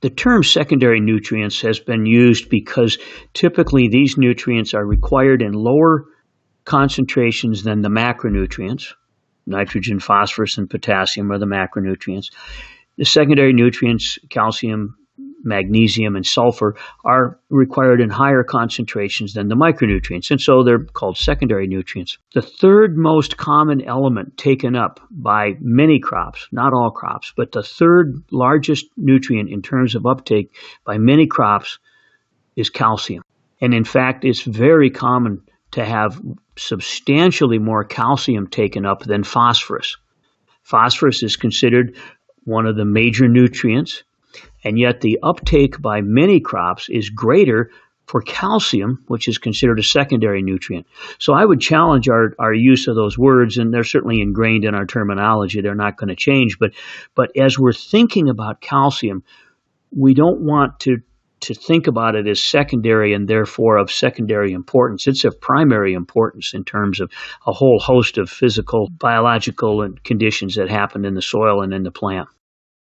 The term secondary nutrients has been used because typically these nutrients are required in lower concentrations than the macronutrients. Nitrogen, phosphorus, and potassium are the macronutrients. The secondary nutrients, calcium, magnesium, and sulfur, are required in higher concentrations than the micronutrients, and so they're called secondary nutrients. The third most common element taken up by many crops, not all crops, but the third largest nutrient in terms of uptake by many crops is calcium. And in fact, it's very common to have substantially more calcium taken up than phosphorus. Phosphorus is considered one of the major nutrients, and yet the uptake by many crops is greater for calcium, which is considered a secondary nutrient. So I would challenge our use of those words, and they're certainly ingrained in our terminology. They're not going to change. But as we're thinking about calcium, we don't want to think about it as secondary and therefore of secondary importance. It's of primary importance in terms of a whole host of physical, biological, and conditions that happen in the soil and in the plant.